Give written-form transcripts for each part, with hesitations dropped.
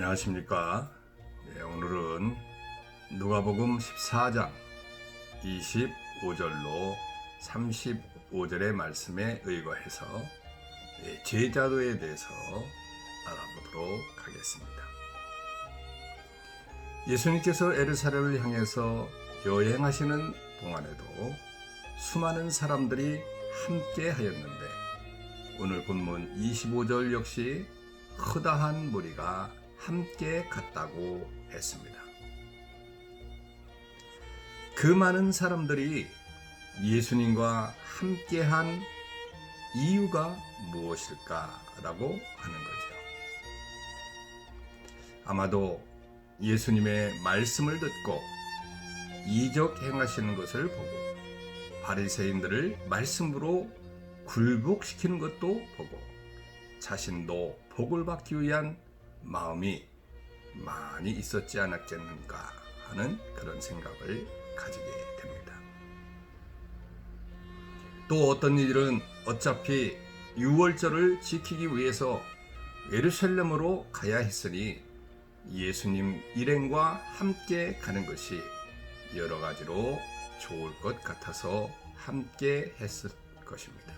안녕하십니까. 오늘은 누가복음 14장 25절로 35절의 말씀에 의거해서 제자도에 대해서 알아보도록 하겠습니다. 예수님께서 예루살렘을 향해서 여행하시는 동안에도 수많은 사람들이 함께 하였는데 오늘 본문 25절 역시 허다한 무리가 함께 갔다고 했습니다. 그 많은 사람들이 예수님과 함께한 이유가 무엇일까라고 하는 거죠. 아마도 예수님의 말씀을 듣고 이적 행하시는 것을 보고 바리새인들을 말씀으로 굴복시키는 것도 보고 자신도 복을 받기 위한 마음이 많이 있었지 않았겠는가 하는 그런 생각을 가지게 됩니다. 또 어떤 이들은 어차피 유월절을 지키기 위해서 예루살렘으로 가야 했으니 예수님 일행과 함께 가는 것이 여러 가지로 좋을 것 같아서 함께 했을 것입니다.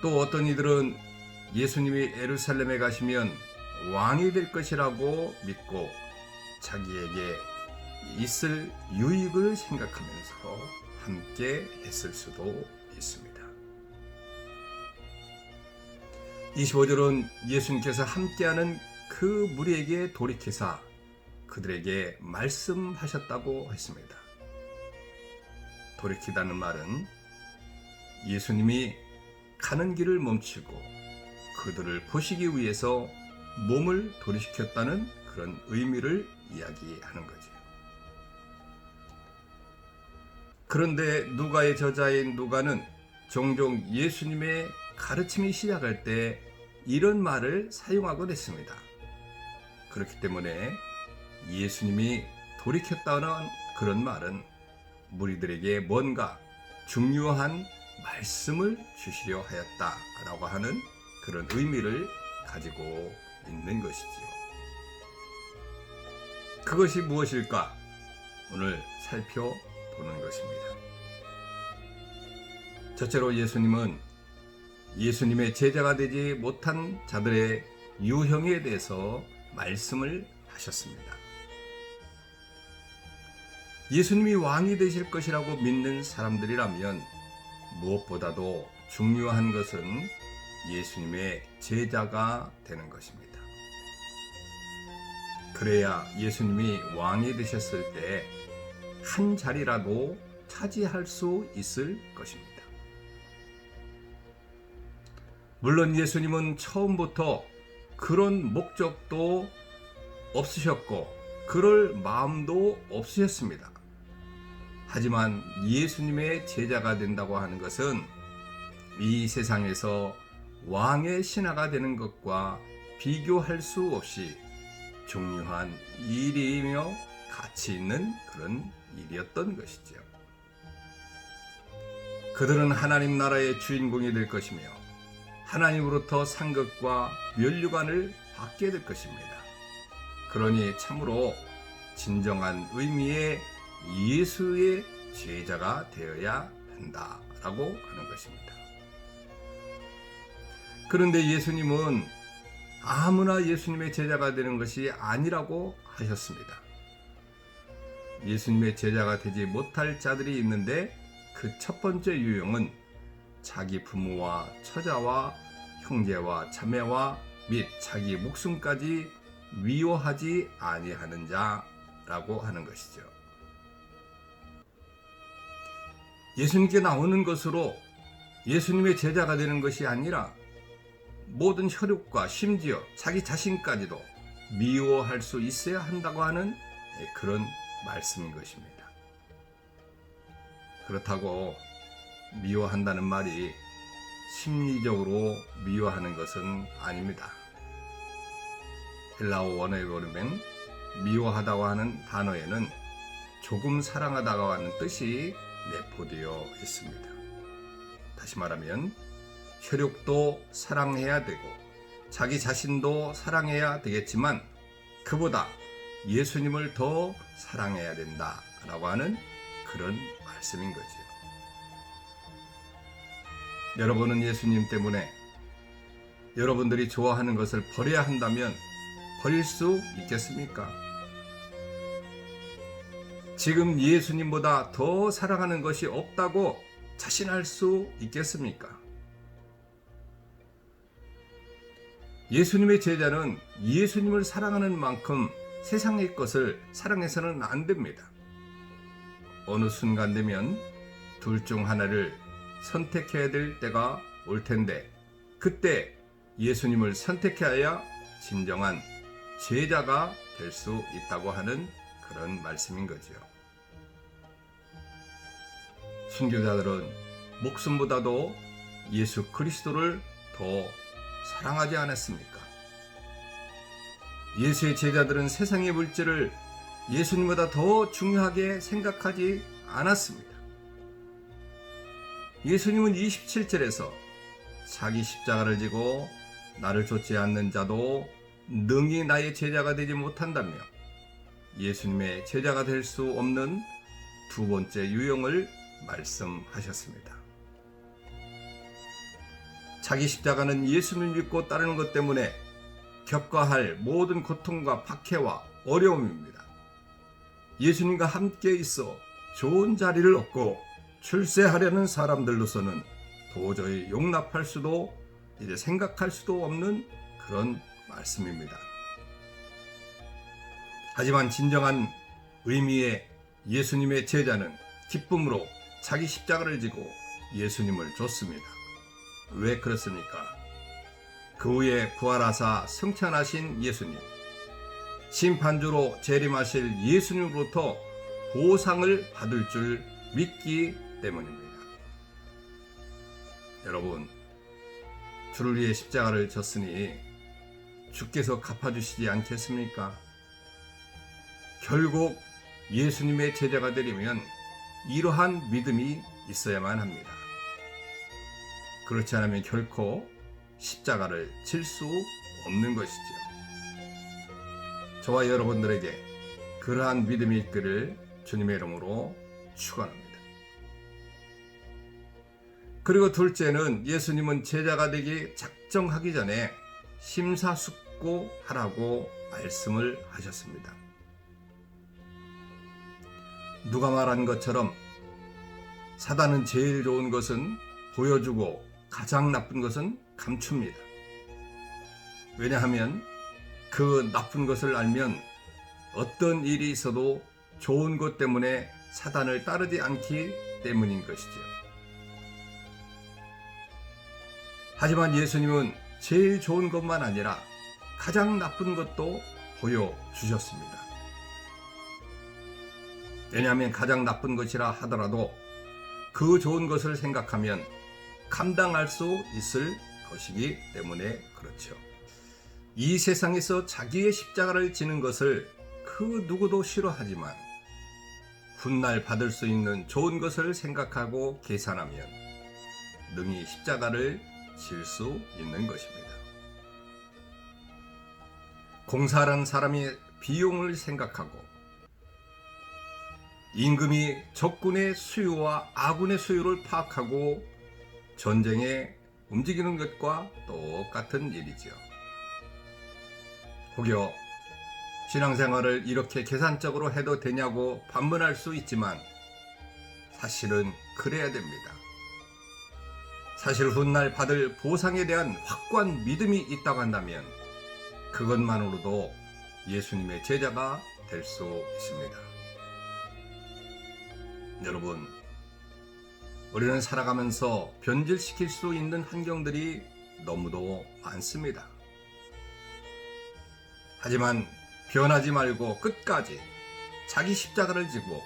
또 어떤 이들은 예수님이 예루살렘에 가시면 왕이 될 것이라고 믿고 자기에게 있을 유익을 생각하면서 함께 했을 수도 있습니다. 25절은 예수님께서 함께하는 그 무리에게 돌이키사 그들에게 말씀하셨다고 했습니다. 돌이키다는 말은 예수님이 가는 길을 멈추고 그들을 보시기 위해서 몸을 돌이켰다는 그런 의미를 이야기하는 거죠. 그런데 누가의 저자인 누가는 종종 예수님의 가르침이 시작할 때 이런 말을 사용하곤 했습니다. 그렇기 때문에 예수님이 돌이켰다는 그런 말은 무리들에게 뭔가 중요한 말씀을 주시려 하였다라고 하는 그런 의미를 가지고 있는 것이지요. 그것이 무엇일까? 오늘 살펴보는 것입니다. 첫째로 예수님은 예수님의 제자가 되지 못한 자들의 유형에 대해서 말씀을 하셨습니다. 예수님이 왕이 되실 것이라고 믿는 사람들이라면 무엇보다도 중요한 것은 예수님의 제자가 되는 것입니다. 그래야 예수님이 왕이 되셨을 때 한 자리라도 차지할 수 있을 것입니다. 물론 예수님은 처음부터 그런 목적도 없으셨고 그럴 마음도 없으셨습니다. 하지만 예수님의 제자가 된다고 하는 것은 이 세상에서 왕의 신하가 되는 것과 비교할 수 없이 중요한 일이며 가치 있는 그런 일이었던 것이죠. 그들은 하나님 나라의 주인공이 될 것이며 하나님으로부터 상급과 면류관을 받게 될 것입니다. 그러니 참으로 진정한 의미의 예수의 제자가 되어야 한다라고 하는 것입니다. 그런데 예수님은 아무나 예수님의 제자가 되는 것이 아니라고 하셨습니다. 예수님의 제자가 되지 못할 자들이 있는데 그 첫 번째 유형은 자기 부모와 처자와 형제와 자매와 및 자기 목숨까지 미워하지 아니하는 자라고 하는 것이죠. 예수님께 나오는 것으로 예수님의 제자가 되는 것이 아니라 모든 혈육과 심지어 자기 자신까지도 미워할 수 있어야 한다고 하는 그런 말씀인 것입니다. 그렇다고 미워한다는 말이 심리적으로 미워하는 것은 아닙니다. 헬라어 원어에 보면 미워하다고 하는 단어에는 조금 사랑하다고 하는 뜻이 내포되어 있습니다. 다시 말하면 혈육도 사랑해야 되고 자기 자신도 사랑해야 되겠지만 그보다 예수님을 더 사랑해야 된다라고 하는 그런 말씀인 거지요. 여러분은 예수님 때문에 여러분들이 좋아하는 것을 버려야 한다면 버릴 수 있겠습니까? 지금 예수님보다 더 사랑하는 것이 없다고 자신할 수 있겠습니까? 예수님의 제자는 예수님을 사랑하는 만큼 세상의 것을 사랑해서는 안 됩니다. 어느 순간 되면 둘 중 하나를 선택해야 될 때가 올 텐데 그때 예수님을 선택해야 진정한 제자가 될 수 있다고 하는 그런 말씀인 거죠. 순교자들은 목숨보다도 예수 그리스도를 더 사랑하지 않았습니까? 예수의 제자들은 세상의 물질을 예수님보다 더 중요하게 생각하지 않았습니다. 예수님은 27절에서 자기 십자가를 지고 나를 좇지 않는 자도 능히 나의 제자가 되지 못한다며 예수님의 제자가 될 수 없는 두 번째 유형을 말씀하셨습니다. 자기 십자가는 예수님을 믿고 따르는 것 때문에 겪어야 할 모든 고통과 박해와 어려움입니다. 예수님과 함께 있어 좋은 자리를 얻고 출세하려는 사람들로서는 도저히 용납할 수도 이제 생각할 수도 없는 그런 말씀입니다. 하지만 진정한 의미의 예수님의 제자는 기쁨으로 자기 십자가를 지고 예수님을 좇습니다. 왜 그렇습니까? 그 후에 부활하사 승천하신 예수님, 심판주로 재림하실 예수님으로부터 보상을 받을 줄 믿기 때문입니다. 여러분, 주를 위해 십자가를 졌으니 주께서 갚아주시지 않겠습니까? 결국 예수님의 제자가 되려면 이러한 믿음이 있어야만 합니다. 그렇지 않으면 결코 십자가를 질 수 없는 것이죠. 저와 여러분들에게 그러한 믿음이 있기를 주님의 이름으로 축원합니다. 그리고 둘째는 예수님은 제자가 되기 작정하기 전에 심사숙고하라고 말씀을 하셨습니다. 누가 말한 것처럼 사단은 제일 좋은 것은 보여주고 가장 나쁜 것은 감춥니다. 왜냐하면 그 나쁜 것을 알면 어떤 일이 있어도 좋은 것 때문에 사단을 따르지 않기 때문인 것이죠. 하지만 예수님은 제일 좋은 것만 아니라 가장 나쁜 것도 보여주셨습니다. 왜냐하면 가장 나쁜 것이라 하더라도 그 좋은 것을 생각하면 감당할 수 있을 것이기 때문에 그렇죠. 이 세상에서 자기의 십자가를 지는 것을 그 누구도 싫어하지만 훗날 받을 수 있는 좋은 것을 생각하고 계산하면 능히 십자가를 질 수 있는 것입니다. 공사하는 사람이 비용을 생각하고 임금이 적군의 수요와 아군의 수요를 파악하고 전쟁에 움직이는 것과 똑같은 일이지요. 혹여 신앙생활을 이렇게 계산적으로 해도 되냐고 반문할 수 있지만 사실은 그래야 됩니다. 사실 훗날 받을 보상에 대한 확고한 믿음이 있다고 한다면 그것만으로도 예수님의 제자가 될 수 있습니다. 여러분, 우리는 살아가면서 변질시킬 수 있는 환경들이 너무도 많습니다. 하지만 변하지 말고 끝까지 자기 십자가를 지고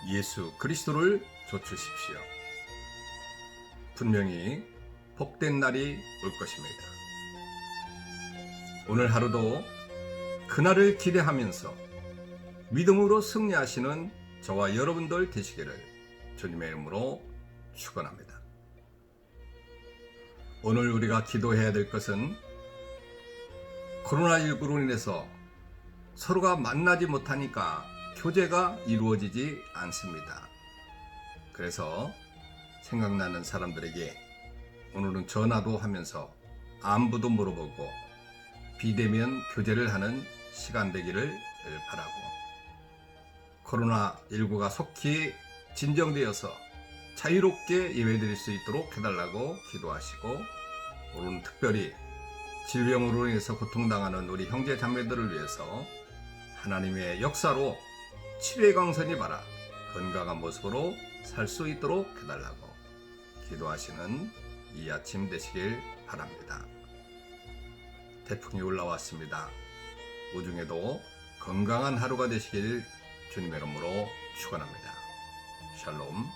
예수 그리스도를 좇으십시오. 분명히 복된 날이 올 것입니다. 오늘 하루도 그날을 기대하면서 믿음으로 승리하시는 저와 여러분들 되시기를 주님의 이름으로 축원합니다. 오늘 우리가 기도해야 될 것은 코로나19로 인해서 서로가 만나지 못하니까 교제가 이루어지지 않습니다. 그래서 생각나는 사람들에게 오늘은 전화도 하면서 안부도 물어보고 비대면 교제를 하는 시간 되기를 바라고, 코로나19가 속히 진정되어서 자유롭게 예배드릴 수 있도록 해달라고 기도하시고, 오늘은 특별히 질병으로 인해서 고통당하는 우리 형제 자매들을 위해서 하나님의 역사로 치료의 강선이 바라 건강한 모습으로 살 수 있도록 해달라고 기도하시는 이 아침 되시길 바랍니다. 태풍이 올라왔습니다. 우중에도 건강한 하루가 되시길 주님의 이름으로 축원합니다. 샬롬.